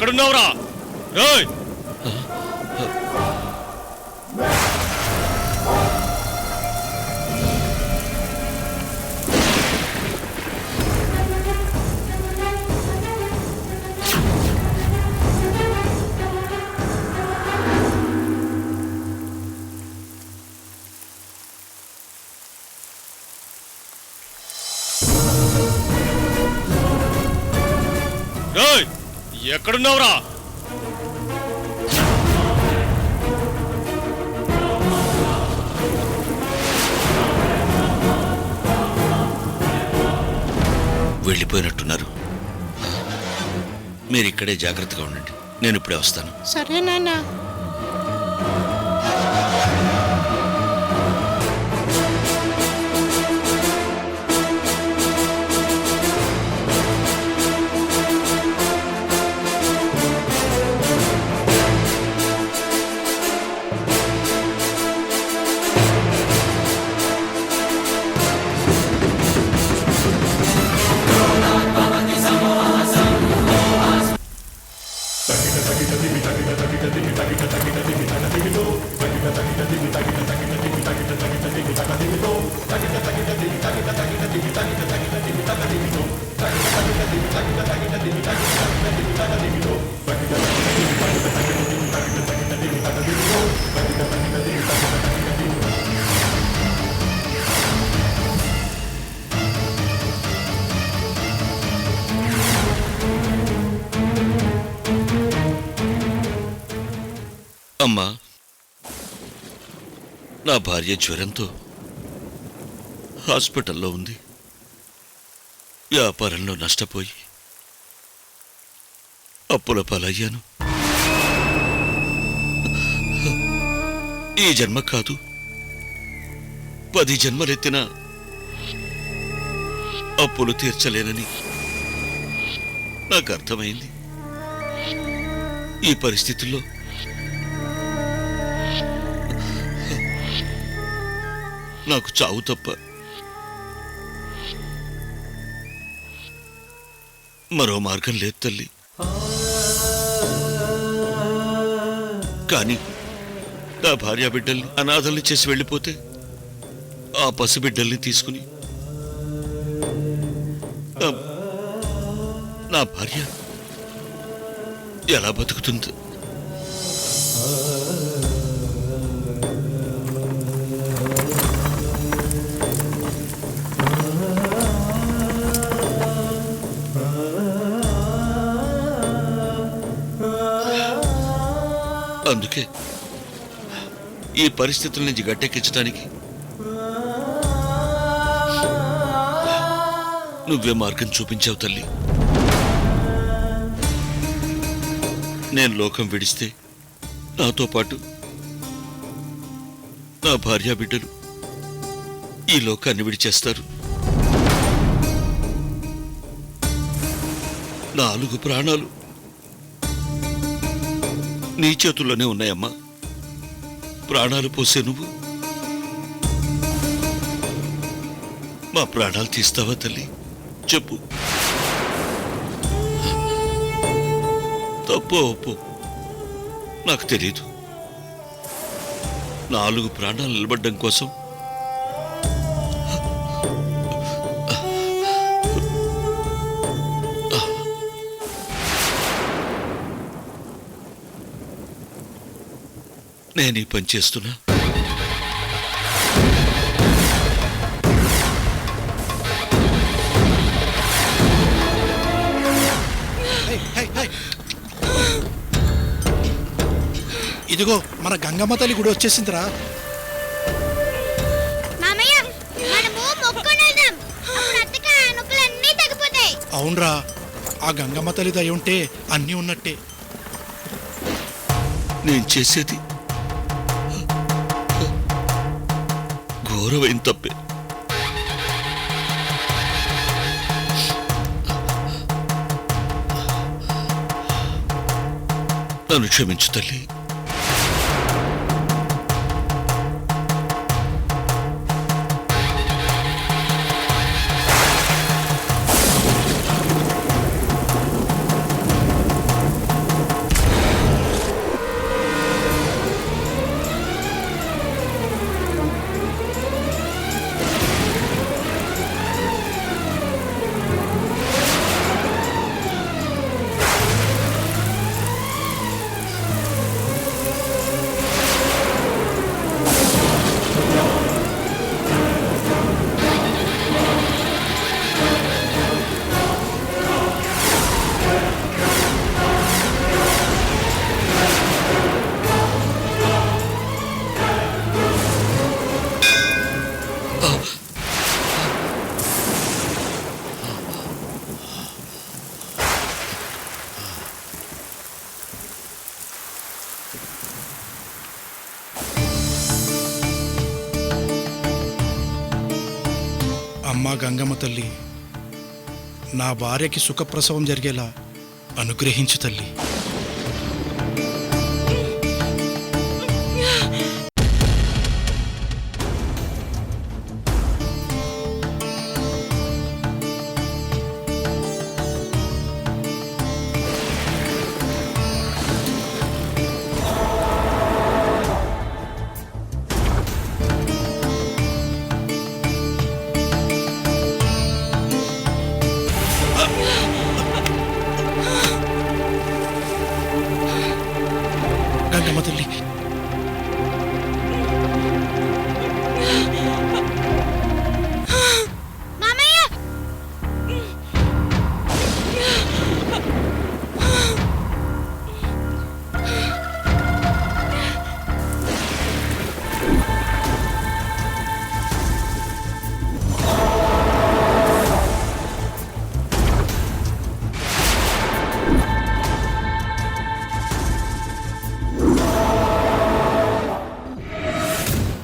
ఎక్కడున్నావురా? రేయ్ రేయ్ ఎక్కడున్నావురా? వెళ్ళిపోయినట్టున్నారు. మీరు ఇక్కడే జాగ్రత్తగా ఉండండి, నేను ఇప్పుడే వస్తాను. సరే నాన్న. అమ్మా, నా భార్య జ్వరంతో హాస్పిటల్లో ఉంది. వ్యాపారంలో నష్టపోయి అప్పుల పాలయ్యాను. ఈ జన్మ కాదు, 10 జన్మలెత్తినా అప్పులు తీర్చలేనని నాకు అర్థమైంది. ఈ పరిస్థితుల్లో నాకు చావు తప్ప మరో మార్గం లేదు తల్లి. కానీ నా భార్య బిడ్డల్ని అనాథల్ని చేసి వెళ్ళిపోతే ఆ పసిబిడ్డల్ని తీసుకుని నా భార్య ఎలా బతుకుతుంది? అందుకే ఈ పరిస్థితుల నుంచి గట్టెక్కించడానికి నువ్వే మార్గం చూపించావు తల్లి. నేను లోకం విడిస్తే నాతో పాటు నా భార్య బిడ్డలు ఈ లోకాన్ని విడిచేస్తారు. 4 ప్రాణాలు నీ చేతుల్లోనే ఉన్నాయమ్మా. ప్రాణాలు పోసే నువ్వు మా ప్రాణాలు తీస్తావా తల్లి? చెప్పు. తప్పో ఒప్పు నాకు తెలీదు. 4 ప్రాణాలు నిలబడ్డం కోసం నేను ఈ పని చేస్తున్నా. ఇదిగో మన గంగమ్మ తల్లి గుడి వచ్చేసిందిరా. అవునరా, ఆ గంగమ్మ తల్లి దయ ఉంటే అన్నీ ఉన్నట్టే. నేను చేసేది ఘోరమైన తప్పే. నన్ను క్షమించు తల్లి. అమ్మా గంగమ్మ తల్లి, నా భార్యకి సుఖప్రసవం జరిగేలా అనుగ్రహించు తల్లి. గంగమ్మ తల్లి,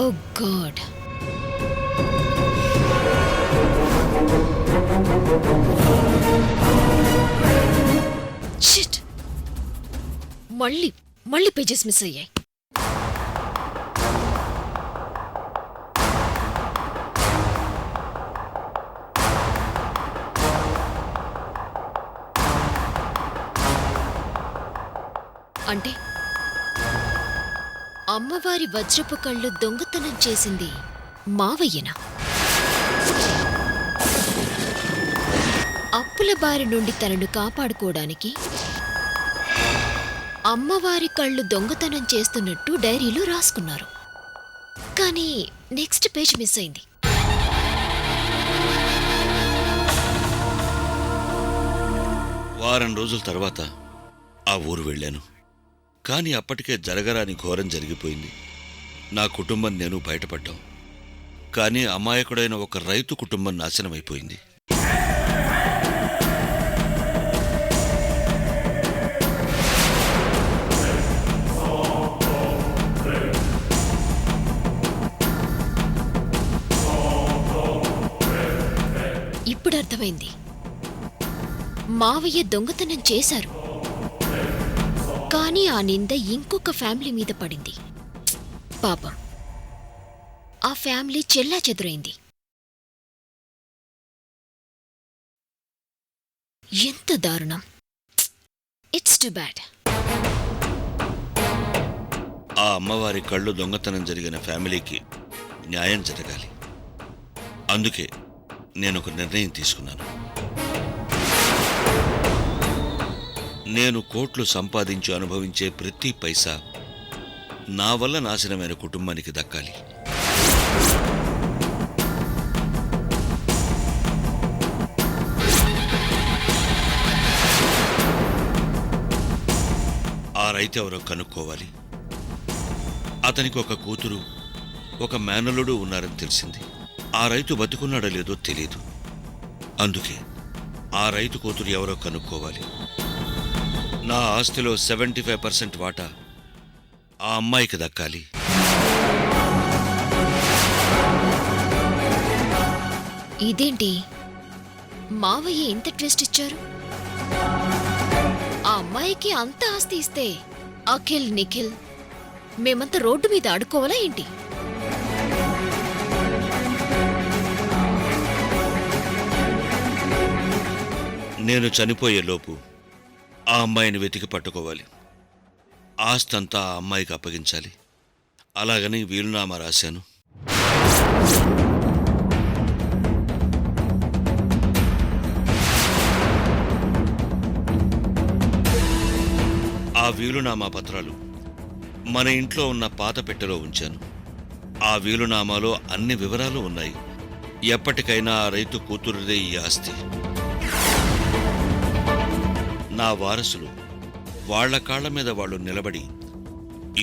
ఓ గాడ్. షిట్. మళ్ళీ పేజెస్ మిస్ అయ్యాయి. అంటే అమ్మవారి వజ్రపు కళ్ళు దొంగతనం చేసింది మావయ్యనా? అప్పుల బారి నుండి తనను కాపాడుకోవడానికి అమ్మవారి కళ్ళు దొంగతనం చేస్తున్నట్టు డైరీలో రాసుకున్నారు. కానీ నెక్స్ట్ పేజ్ మిస్ అయింది. వారం రోజుల తర్వాత ఆ ఊరు వెళ్ళాను. కానీ అప్పటికే జరగరాని ఘోరం జరిగిపోయింది. నా కుటుంబం నేను బయటపడ్డాం. కానీ అమాయకుడైన ఒక రైతు కుటుంబం నాశనమైపోయింది. ఇప్పుడు అర్థమైంది. మావయ్య దొంగతనం చేశారు, కానీ ఆ నింద ఇంకొక ఫ్యామిలీ మీద పడింది. పాపం, ఆ ఫ్యామిలీ చెల్లాచెదురైంది. ఎంత దారుణం. It's to bad. ఆ అమ్మవారి కళ్ళు దొంగతనం జరిగిన ఫ్యామిలీకి న్యాయం జరగాలి. అందుకే నేను ఒక నిర్ణయం తీసుకున్నాను. నేను కోట్లు సంపాదించి అనుభవించే ప్రతి పైసా నా వల్ల నాశనమైన కుటుంబానికి దక్కాలి. ఆ రైతు ఎవరో కనుక్కోవాలి. అతనికి ఒక కూతురు, ఒక మేనల్లుడు ఉన్నారని తెలిసింది. ఆ రైతు బతుకున్నాడో లేదో తెలియదు. అందుకే ఆ రైతు కూతురు ఎవరో కనుక్కోవాలి. నా ఆస్తిలో 75% వాటా ఆ అమ్మాయికి దక్కాలి. ఇదేంటి మావయ్య ఇంత ట్విస్ట్ ఇచ్చారు? ఆ అమ్మాయికి అంత ఆస్తి ఇస్తే అఖిల్, నిఖిల్ మేమంతా రోడ్డు మీద ఆడుకోవాలా ఏంటి? నేను చనిపోయేలోపు ఆ అమ్మాయిని వెతికి పట్టుకోవాలి. ఆస్తంతా ఆ అమ్మాయికి అప్పగించాలి. అలాగని వీలునామా రాశాను. ఆ వీలునామా పత్రాలు మన ఇంట్లో ఉన్న పాత పెట్టెలో ఉంచాను. ఆ వీలునామాలో అన్ని వివరాలు ఉన్నాయి. ఎప్పటికైనా ఆ రైతు కూతురుదే ఈ ఆస్తి. నా వారసులు వాళ్ల కాళ్ల మీద వాళ్ళు నిలబడి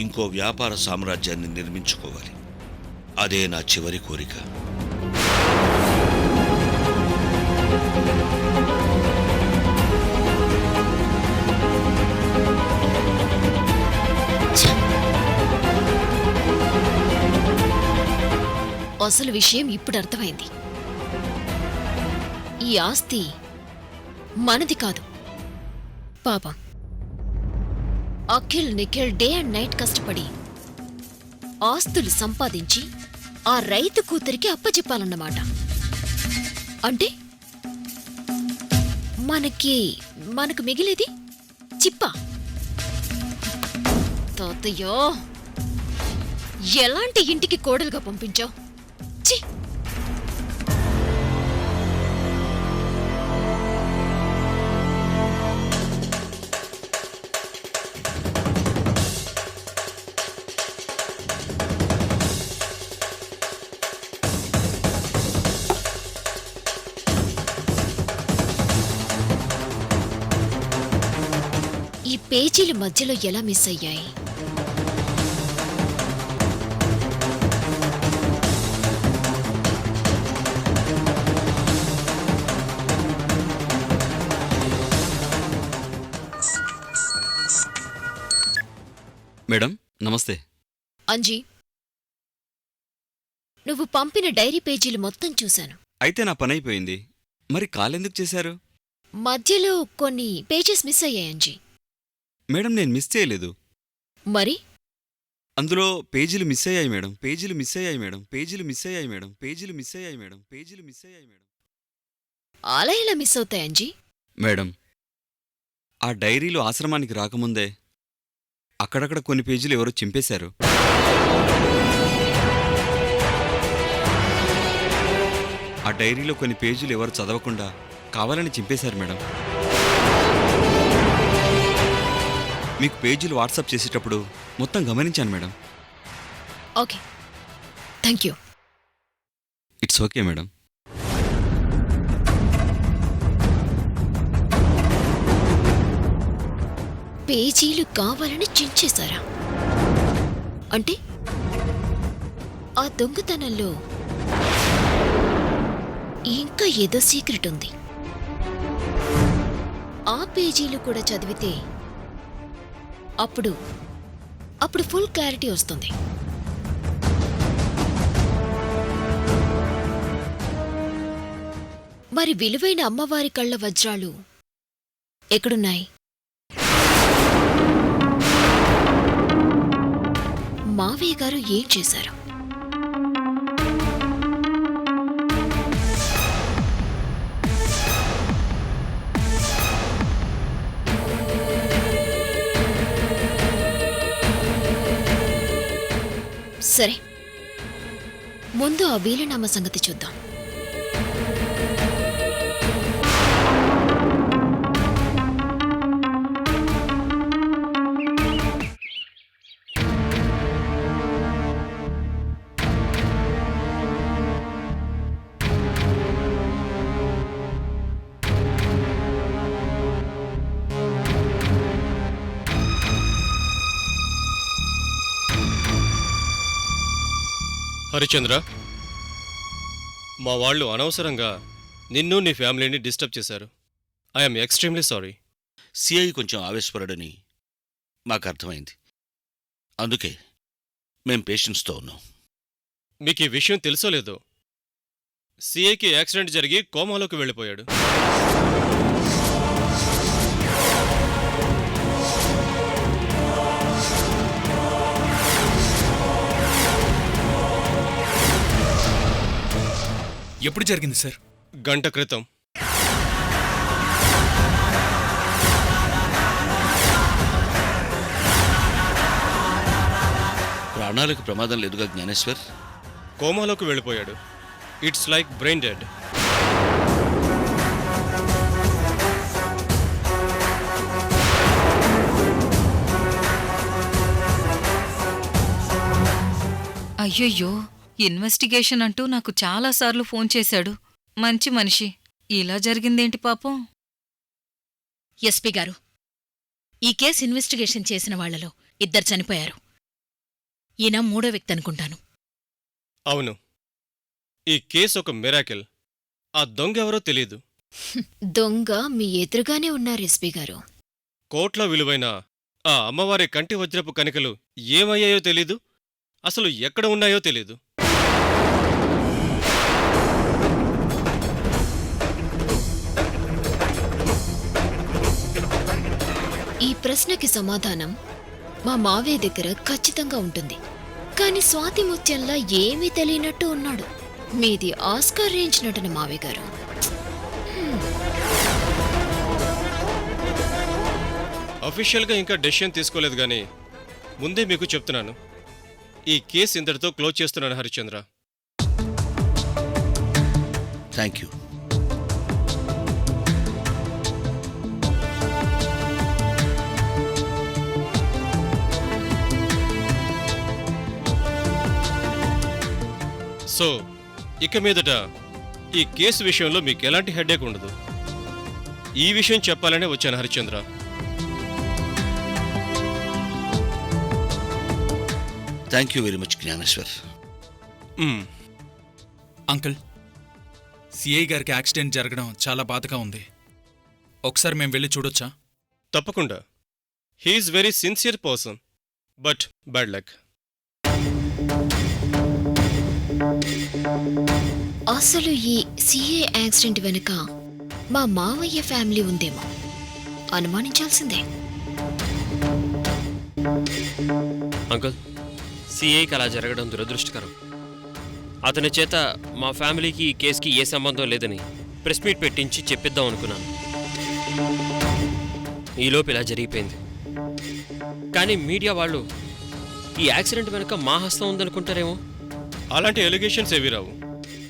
ఇంకో వ్యాపార సామ్రాజ్యాన్ని నిర్మించుకోవాలి. అదే నా చివరి కోరిక. అసలు విషయం ఇప్పుడు అర్థమైంది. ఈ ఆస్తి మనది కాదు. పాపం Akhil Nikhil day and night కష్టపడి ఆస్తులు సంపాదించి ఆ రైతు కూతురికి అప్పచెప్పాలన్నమాట. అంటే మనకు మిగిలేది చిప్ప. తాతయ్యో, ఎలాంటి ఇంటికి కోడలుగా పంపించావు? ఛీ! ఈ పేజీల మధ్యలో ఎలా మిస్ అయ్యాయి? మేడం నమస్తే. అంజీ, నువ్వు పంపిన డైరీ పేజీలు మొత్తం చూశాను. అయితే నా పని అయిపోయింది. మరి కాలెందుకు చేశారు? మధ్యలో కొన్ని పేజెస్ మిస్ అయ్యాయి అంజీ. మేడం నేను మిస్ చేయలేదు. మరి అందులో పేజీలు మిస్ అయ్యాయి మేడం. పేజీలు మిస్ అయ్యాయి మేడం. పేజీలు మిస్ అయ్యాయి మేడం. పేజీలు మిస్ అయ్యాయి మేడం. పేజీలు మిస్ అయ్యాయి మేడం. అలా ఎలా మిస్ అవుతాయి అంజీ? మేడం ఆ డైరీలు ఆశ్రమానికి రాకముందే అక్కడక్కడ కొన్ని పేజీలు ఎవరో చింపేశారు. ఆ డైరీలో కొన్ని పేజీలు ఎవరు చదవకుండా కావాలని చింపేశారు మేడం. మీకు పేజీలు వాట్సాప్ చేసేటప్పుడు మొత్తం గమనించాను madam. Okay, thank you. It's okay madam. పేజీలు కావాలని చించేశారా? అంటే ఆ దొంగతనంలో ఇంకా ఏదో సీక్రెట్ ఉంది. ఆ పేజీలు కూడా చదివితే అప్పుడు ఫుల్ క్లారిటీ వస్తుంది. మరి విలువైన అమ్మవారి కళ్ళ వజ్రాలు ఎక్కడున్నాయి? మావయ్య గారు ఏం చేశారు? సరే, ముందు ఆ వీలునామ సంగతి చూద్దాం. హరిచంద్ర, మా వాళ్ళు అనవసరంగా నిన్ను నీ ఫ్యామిలీని డిస్టర్బ్ చేశారు. I'm extremely sorry. సిఐ కొంచెం ఆవేశపడని మాకు అర్థమైంది. అందుకే మేం పేషెన్స్తో ఉన్నాం. మీకు ఈ విషయం తెలుసో లేదో, సిఐకి యాక్సిడెంట్ జరిగి కోమాలోకి వెళ్ళిపోయాడు. ఎప్పుడు జరిగింది సార్? గంట క్రితం. ప్రాణాలకు ప్రమాదం లేదుగా జ్ఞానేశ్వర్? కోమాలోకి వెళ్ళిపోయాడు. It's like brain dead. అయ్యయ్యో, ఇన్వెస్టిగేషన్ అంటూ నాకు చాలాసార్లు ఫోన్ చేశాడు. మంచి మనిషి. ఇలా జరిగిందేంటి పాపం? ఎస్పీ గారు, ఈ కేసు ఇన్వెస్టిగేషన్ చేసిన వాళ్లలో 2 చనిపోయారు. ఈయన 3వ వ్యక్తి అనుకుంటాను. అవును, ఈ కేసు ఒక మిరాకిల్. ఆ దొంగ ఎవరో తెలీదు. దొంగ మీ ఎదురుగానే ఉన్నారు ఎస్పీ గారు. కోట్ల విలువైన ఆ అమ్మవారి కంటి వజ్రపు కణికలు ఏమయ్యాయో తెలీదు. అసలు ఎక్కడ ఉన్నాయో తెలీదు. ప్రశ్నకి సమాధానం మా మావయ్య దగ్గర ఖచ్చితంగా ఉంటుంది. కానీ స్వాతి ముత్యంలా ఏమీ తెలియనట్టు ఉన్నాడు. మీది ఆస్కార్ రేంజ్ నటన మావయ్య గారు. అఫీషియల్గా ఇంకా డెసిషన్ తీసుకోలేదు కానీ ముందే మీకు చెప్తున్నాను, ఈ కేసు ఇంతటితో క్లోజ్ చేస్తున్నాను హరిశ్చంద్ర. Thank you. సో ఇక మీదట ఈ కేసు విషయంలో మీకు ఎలాంటి హెడేక్ ఉండదు. ఈ విషయం చెప్పాలనే వచ్చాను Harishchandra. Thank you very much Gnaneshwar. Uncle, CI గారికి యాక్సిడెంట్ జరగడం చాలా బాధగా ఉంది. ఒకసారి మేము వెళ్ళి చూడొచ్చా? తప్పకుండా. He is very sincere person, but bad luck. అసలు ఈ సిఏ యాక్సిడెంట్ వెనుక మా మావయ్య ఫ్యామిలీ ఉందేమో అనుమానించాల్సిందే. అంకుల్, సిఐకి అలా జరగడం దురదృష్టకరం. అతని చేత మా ఫ్యామిలీకి ఈ కేసుకి ఏ సంబంధం లేదని ప్రెస్ మీట్ పెట్టించి చెప్పిద్దాం అనుకున్నాను. ఈలోపు ఇలా జరిగిపోయింది. కానీ మీడియా వాళ్ళు ఈ యాక్సిడెంట్ వెనుక మా హస్తం ఉందనుకుంటారేమో. అలాంటి ఎలిగేషన్స్ ఏవి రావు.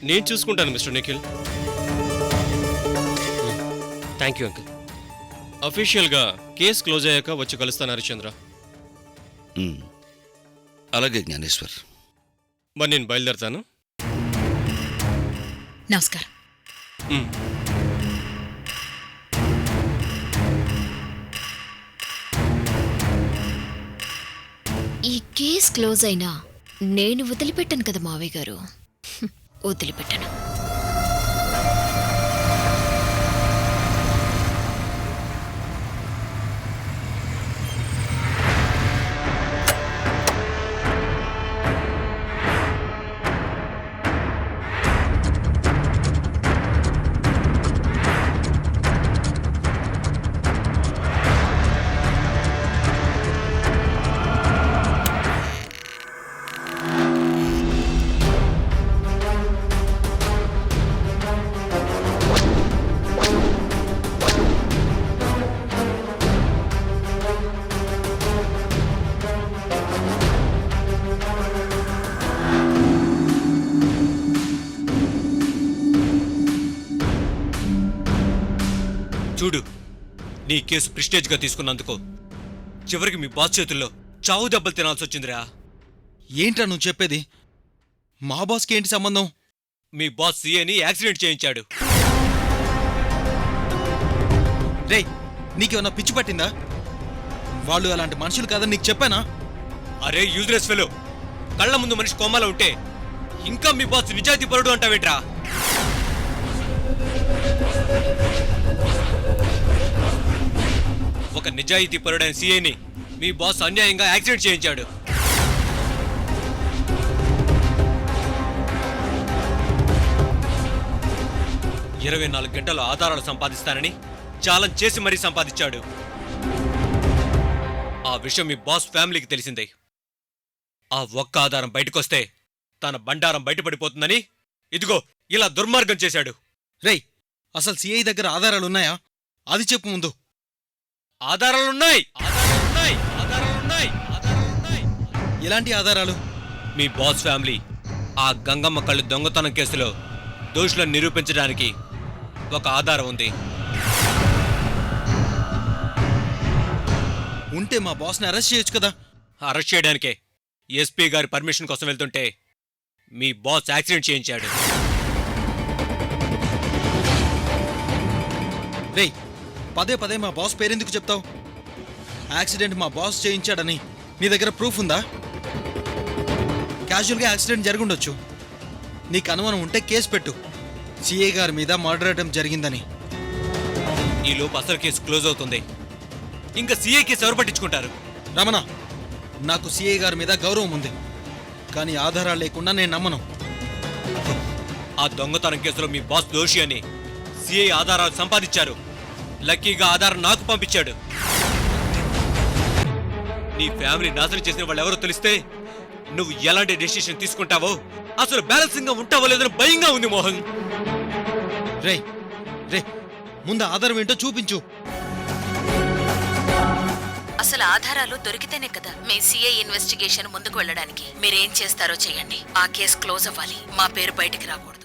నేను చూసుకుంటాను mister Nikhil. Thank you uncle. అఫీషియల్గా కేసు క్లోజ్ అయ్యాక వచ్చి కలుస్తాను హరిశ్చంద్ర. అలాగే జ్ఞానేశ్వర్. మరి నేను బయలుదేరతాను. నమస్కారం. ఈ కేస్ క్లోజ్ అయినా నేను వదిలిపెట్టాను కదా మావయ్య గారు. వదిలిపెట్టాను. చూడు, నీ కేసు ప్రిస్టేజ్గా తీసుకున్నందుకు చివరికి మీ బాస్ చేతుల్లో చావు దెబ్బలు తినాల్సి వచ్చిందిరా. ఏంట్రా నువ్వు చెప్పేది? మా బాస్కి ఏంటి సంబంధం? మీ బాస్ సీఏని యాక్సిడెంట్ చేయించాడు. రేయ్, నీకేమన్నా పిచ్చి పట్టిందా? వాళ్ళు అలాంటి మనుషులు కాదని నీకు చెప్పానా? అరే యూజ్లెస్ ఫెలో, కళ్ళ ముందు మనిషి కోమాలో ఉంటే ఇంకా మీ బాస్ నిజాయితీ పరుడు అంటావేట్రా? ఒక నిజాయితీ పరుడైన సీఏని మీ బాస్ అన్యాయంగా యాక్సిడెంట్ చేయించాడు. ఇరవై 24 గంటల ఆధారాలు సంపాదిస్తానని ఛాలెంజ్ చేసి మరీ సంపాదించాడు. ఆ విషయం మీ బాస్ ఫ్యామిలీకి తెలిసిందే. ఆ ఒక్క ఆధారం బయటకొస్తే తన బండారం బయటపడిపోతుందని ఇదిగో ఇలా దుర్మార్గం చేశాడు. రేయ్, అసలు సిఐ దగ్గర ఆధారాలున్నాయా? అది చెప్పు ముందు. ఆధారాలున్నాయి. ఎలాంటి ఆధారాలు? మీ బాస్ ఫ్యామిలీ ఆ గంగమ్మ కళ్ళు దొంగతనం కేసులో దోషులను నిరూపించడానికి ఒక ఆధారం ఉంది. ఉంటే మా బాస్ని అరెస్ట్ చేయొచ్చు కదా. అరెస్ట్ చేయడానికే ఎస్పీ గారి పర్మిషన్ కోసం వెళ్తుంటే మీ బాస్ యాక్సిడెంట్ చేయించాడు. రేయ్, పదే పదే మా బాస్ పేరెందుకు చెప్తావు? యాక్సిడెంట్ మా బాస్ చేయించాడని నీ దగ్గర ప్రూఫ్ ఉందా? క్యాజువల్గా యాక్సిడెంట్ జరుగుండొచ్చు. నీకు అనుమానం ఉంటే కేసు పెట్టు, సిఏ గారి మీద మర్డర్ అటెంప్ట్ జరిగిందని. ఈ లోపు అసలు కేసు క్లోజ్ అవుతుంది. ఇంకా సీఏ కేసు ఎవరు పట్టించుకుంటారు? రమణ, నాకు సిఐ గారి మీద గౌరవం ఉంది, కానీ ఆధారాలు లేకుండా నేను నమ్మను. ఆ దొంగతనం కేసులో మీ బాస్ దోషి అని సిఐ ఆధారాలు సంపాదించారు. లక్కీగా ఆధారం నాకు పంపించాడు. నీ ఫ్యామిలీ నాశనం చేసిన వాళ్ళు ఎవరో తెలిస్తే నువ్వు ఎలాంటి డెసిషన్ తీసుకుంటావో, అసలు బ్యాలెన్సింగ్ గా ఉంటావో లేదని భయంగా ఉంది మోహన్. రే రే ముందు ఆధారం ఏంటో చూపించు. అసలు ఆధారాలు దొరికితేనే కదా మీ సిఐ ఇన్వెస్టిగేషన్ ముందుకు వెళ్ళడానికి. మీరేం చేస్తారో చెయ్యండి. ఆ కేసు క్లోజ్ అవ్వాలి. మా పేరు బయటికి రాకూడదు.